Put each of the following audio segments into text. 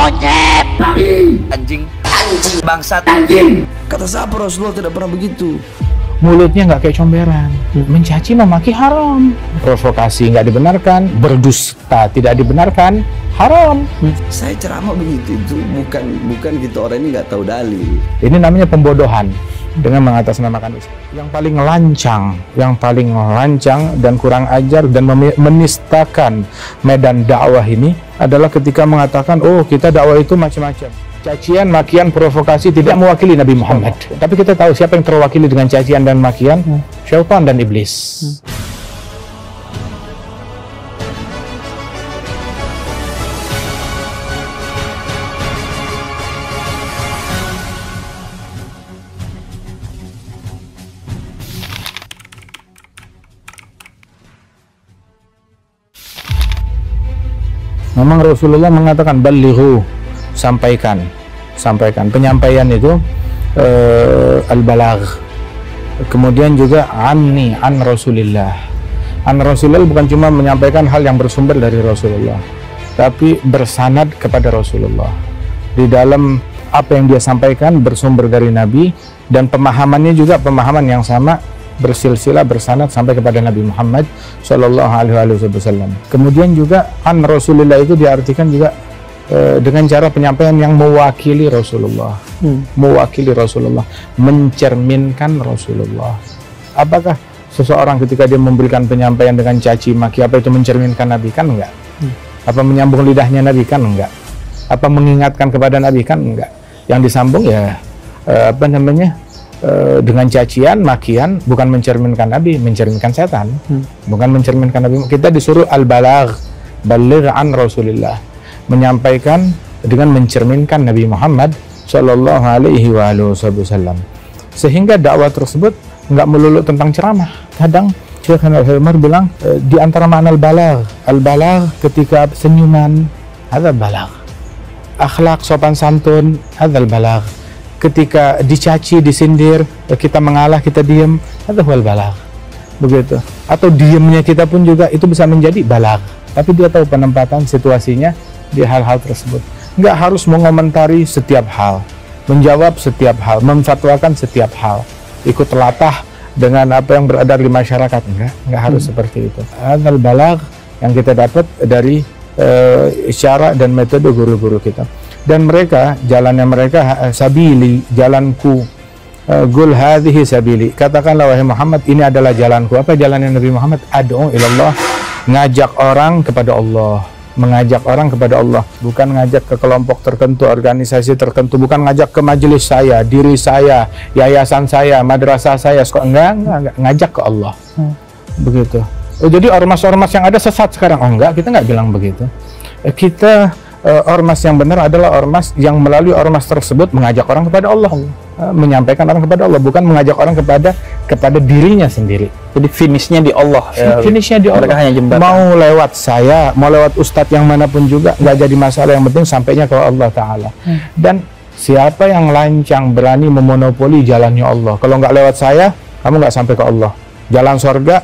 Gosip. Anjing. Bangsat. Kata siapa Rasulullah tidak pernah begitu. Mulutnya nggak kayak comberan, mencaci memaki haram, provokasi nggak dibenarkan, berdusta tidak dibenarkan, haram. Saya ceramah begitu, itu bukan kita orang ini nggak tahu dalil. Ini namanya pembodohan dengan mengatasnamakan Islam. Yang paling lancang dan kurang ajar dan menistakan medan dakwah ini adalah ketika mengatakan, oh kita dakwah itu macam-macam. Cacian, makian, provokasi tidak mewakili Nabi Muhammad. Tapi kita tahu siapa yang terwakili dengan cacian dan makian? Syaitan dan iblis. Memang Rasulullah mengatakan balighu, sampaikan. Penyampaian itu al-balagh. Kemudian juga an Rasulillah. An Rasulillah bukan cuma menyampaikan hal yang bersumber dari Rasulullah, tapi bersanad kepada Rasulullah. Di dalam apa yang dia sampaikan bersumber dari Nabi, dan pemahamannya juga pemahaman yang sama, bersilsilah bersanad sampai kepada Nabi Muhammad Shallallahu Alaihi Wasallam. Kemudian juga an Rasulillah itu diartikan juga dengan cara penyampaian yang mewakili Rasulullah, mencerminkan Rasulullah. Apakah seseorang ketika dia memberikan penyampaian dengan caci maki, apa itu mencerminkan Nabi? Kan enggak. Apa menyambung lidahnya Nabi? Kan enggak. Apa mengingatkan kepada Nabi? Kan enggak. Yang disambung ya dengan cacian, makian, bukan mencerminkan Nabi, mencerminkan setan. Bukan mencerminkan Nabi. Kita disuruh al-balagh, baligh an Rasulillah, menyampaikan dengan mencerminkan Nabi Muhammad Shallallahu Alaihi Wasallam. Sehingga dakwah tersebut nggak melulu tentang ceramah. Kadang Syekh Al-Hilmar bilang di antara makna al-balagh ketika senyuman, hadzal balagh. Akhlak sopan santun, hadzal balagh. Ketika dicaci, disindir, kita mengalah, kita diam, hadzal balagh. Begitu. Atau diamnya kita pun juga itu bisa menjadi balagh. Tapi dia tahu penempatan situasinya di hal-hal tersebut. Nggak harus mengomentari setiap hal, menjawab setiap hal, memfatwakan setiap hal, ikut telatah dengan apa yang beredar di masyarakat. Nggak harus seperti itu. Hadzal balagh yang kita dapat dari isyarat dan metode guru-guru kita. Dan mereka, jalannya mereka, sabili, jalanku, gul hadhihi sabili. Katakanlah wahai Muhammad, ini adalah jalanku. Apa jalannya Nabi Muhammad? Ad'u ilallah, ngajak orang kepada Allah. Mengajak orang kepada Allah, bukan ngajak ke kelompok tertentu, organisasi tertentu, bukan ngajak ke majelis saya, diri saya, yayasan saya, madrasah saya, enggak, ngajak ke Allah. Begitu. Oh, jadi ormas-ormas yang ada sesat sekarang? Oh enggak, kita nggak bilang begitu. Kita ormas yang benar adalah ormas yang melalui ormas tersebut mengajak orang kepada Allah, menyampaikan orang kepada Allah, bukan mengajak orang kepada dirinya sendiri. Jadi finishnya di Allah. Finishnya di Allah. Hanya jembatan. Mau lewat saya, mau lewat ustadz yang manapun juga nggak jadi masalah. Yang penting sampainya ke Allah Taala. Dan siapa yang lancang berani memonopoli jalannya Allah? Kalau nggak lewat saya, kamu nggak sampai ke Allah. Jalan surga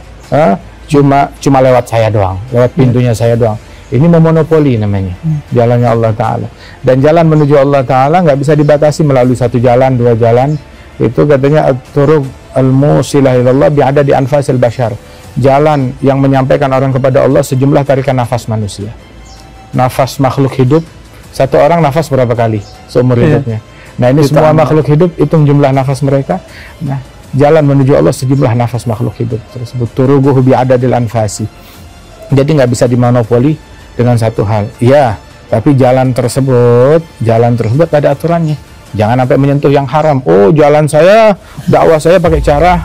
cuma lewat saya doang, lewat pintunya saya doang. Ini memonopoli namanya, jalannya Allah Ta'ala. Dan jalan menuju Allah Ta'ala nggak bisa dibatasi melalui satu jalan, dua jalan. Itu katanya at-turuq al-musilah ilallah bi'adadi anfasil bashar. Jalan yang menyampaikan orang kepada Allah sejumlah tarikan nafas manusia. Nafas makhluk hidup, satu orang nafas berapa kali seumur hidupnya. Nah ini semua makhluk hidup, hitung jumlah nafas mereka. Nah jalan menuju Allah sejumlah nafas makhluk hidup tersebut. Turuquhu bi'adadil anfasi. Jadi nggak bisa dimonopoli dengan satu hal. Ya, tapi jalan tersebut ada aturannya. Jangan sampai menyentuh yang haram. Oh, jalan saya, dakwah saya pakai cara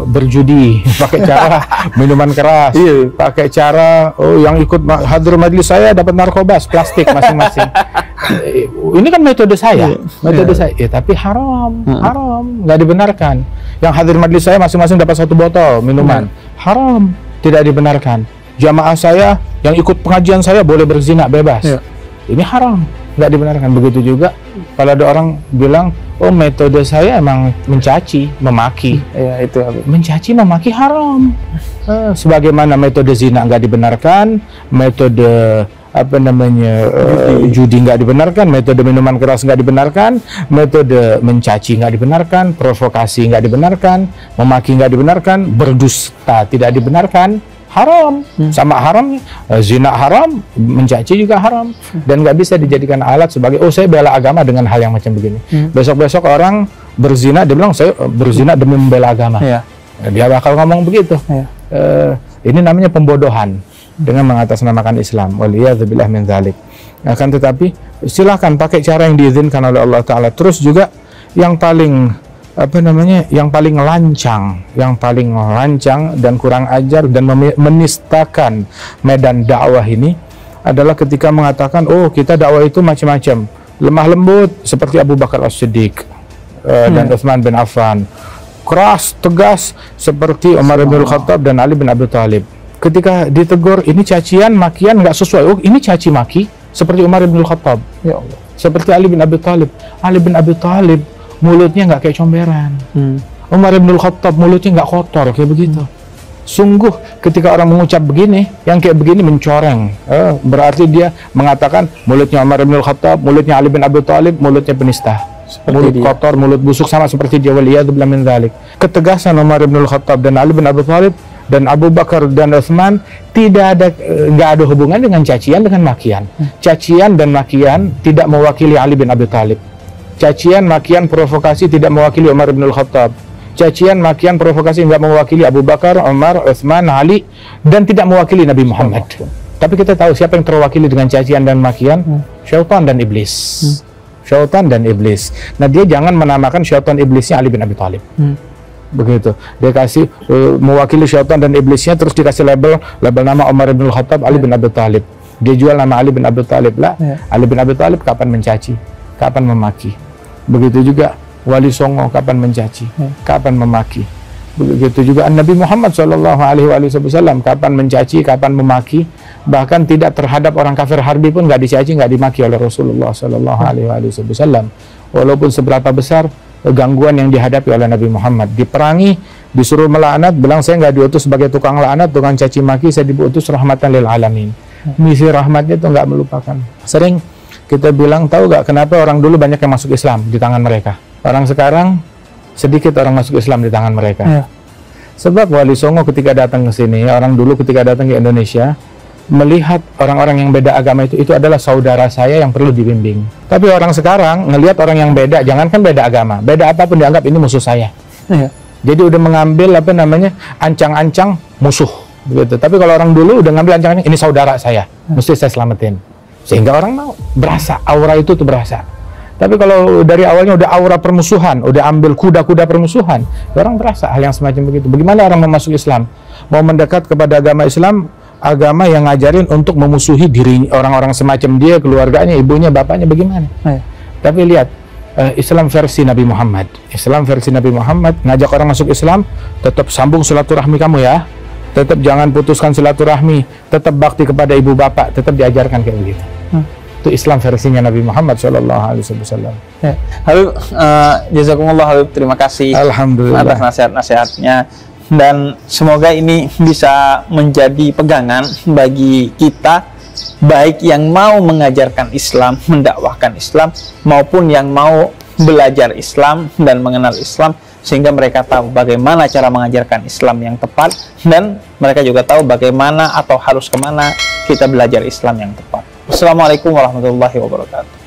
berjudi, pakai cara minuman keras, pakai cara yang ikut hadir majelis saya dapat narkoba, plastik masing-masing. Ini kan metode saya, saya. Tapi haram, nggak dibenarkan. Yang hadir majelis saya masing-masing dapat satu botol minuman, haram, tidak dibenarkan. Jamaah saya yang ikut pengajian saya boleh berzina bebas. Ini haram, nggak dibenarkan. Begitu juga kalau ada orang bilang, oh metode saya emang mencaci, memaki. Itu mencaci, memaki haram. Sebagaimana metode zina nggak dibenarkan, metode apa namanya judi nggak dibenarkan, metode minuman keras nggak dibenarkan, metode mencaci nggak dibenarkan, provokasi nggak dibenarkan, memaki nggak dibenarkan, berdusta tidak dibenarkan, haram. Sama haramnya, zina haram, mencaci juga haram, dan nggak bisa dijadikan alat sebagai saya bela agama dengan hal yang macam begini. Besok-besok orang berzina, dia bilang saya berzina demi membela agama. Dia bakal ngomong begitu. Ini namanya pembodohan dengan mengatasnamakan Islam. Waliyadzubillah min dzalik. Akan tetapi silakan pakai cara yang diizinkan oleh Allah Ta'ala. Terus juga yang paling yang paling lancang dan kurang ajar dan menistakan medan dakwah ini adalah ketika mengatakan, oh kita dakwah itu macam-macam, lemah lembut seperti Abu Bakar As-Siddiq dan Utsman bin Affan, keras tegas seperti Umar bin Khattab dan Ali bin Abi Thalib. Ketika ditegur, ini cacian, makian nggak sesuai. Oh, ini caci maki seperti Umar bin Khattab, ya Allah. Seperti Ali bin Abi Thalib. Ali bin Abi Thalib mulutnya nggak kayak comberan. Umar bin Khattab mulutnya nggak kotor kayak begitu. Sungguh ketika orang mengucap begini, yang kayak begini mencoreng, berarti dia mengatakan mulutnya Umar bin Khattab, mulutnya Ali bin Abi Thalib, mulutnya penista. Mulut kotor, mulut busuk, sama seperti dia. Waliyadzubillah min dzalik. Ketegasan Umar bin Khattab dan Ali bin Abi Thalib dan Abu Bakar dan Utsman nggak ada hubungan dengan cacian dengan makian. Cacian dan makian tidak mewakili Ali bin Abi Thalib. Cacian, makian, provokasi tidak mewakili Umar bin Khattab. Cacian, makian, provokasi nggak mewakili Abu Bakar, Umar, Utsman, Ali, dan tidak mewakili Nabi Muhammad. Tapi kita tahu siapa yang terwakili dengan cacian dan makian? Syaitan dan iblis. Syaitan dan iblis. Nah, dia jangan menamakan syaitan iblisnya Ali bin Abi Thalib. Begitu. Dia kasih mewakili syaitan dan iblisnya, terus dikasih label nama Umar bin Khattab, Ali bin Abi Thalib. Dia jual nama Ali bin Abi Thalib lah. Ali bin Abi Thalib kapan mencaci, kapan memaki. Begitu juga Wali Songo kapan mencaci, kapan memaki. Begitu juga Nabi Muhammad SAW kapan mencaci, kapan memaki. Bahkan tidak terhadap orang kafir harbi pun nggak dicaci, nggak dimaki oleh Rasulullah SAW. Walaupun seberapa besar gangguan yang dihadapi oleh Nabi Muhammad, diperangi, disuruh melaknat, bilang saya nggak diutus sebagai tukang laknat, tukang caci maki, saya diutus rahmatan lil alamin. Misi rahmatnya itu nggak melupakan. Sering kita bilang, tahu nggak kenapa orang dulu banyak yang masuk Islam di tangan mereka, orang sekarang sedikit orang masuk Islam di tangan mereka. Sebab Wali Songo ketika datang ke sini, orang dulu ketika datang ke Indonesia melihat orang-orang yang beda agama itu adalah saudara saya yang perlu dibimbing. Tapi orang sekarang ngelihat orang yang beda, jangankan beda agama, beda apapun dianggap ini musuh saya. Jadi udah mengambil ancang-ancang musuh begitu. Tapi kalau orang dulu udah ngambil ancang-ancang, ini saudara saya, mesti saya selamatin. Sehingga orang mau berasa, aura itu tuh berasa. Tapi kalau dari awalnya udah aura permusuhan, udah ambil kuda-kuda permusuhan, orang berasa hal yang semacam begitu. Bagaimana orang mau masuk Islam, mau mendekat kepada agama Islam, agama yang ngajarin untuk memusuhi diri orang-orang semacam dia, keluarganya, ibunya, bapaknya, bagaimana? Tapi lihat, Islam versi Nabi Muhammad. Islam versi Nabi Muhammad ngajak orang masuk Islam, tetap sambung silaturahmi kamu ya, tetap jangan putuskan silaturahmi, tetap bakti kepada ibu bapak, tetap diajarkan kayak begitu. Itu Islam versinya Nabi Muhammad SAW. Habib, jazakumullah Habib, terima kasih atas nasihat-nasihatnya. Dan semoga ini bisa menjadi pegangan bagi kita, baik yang mau mengajarkan Islam, mendakwahkan Islam, maupun yang mau belajar Islam dan mengenal Islam, sehingga mereka tahu bagaimana cara mengajarkan Islam yang tepat, dan mereka juga tahu bagaimana atau harus kemana kita belajar Islam yang tepat. Wassalamualaikum warahmatullahi wabarakatuh.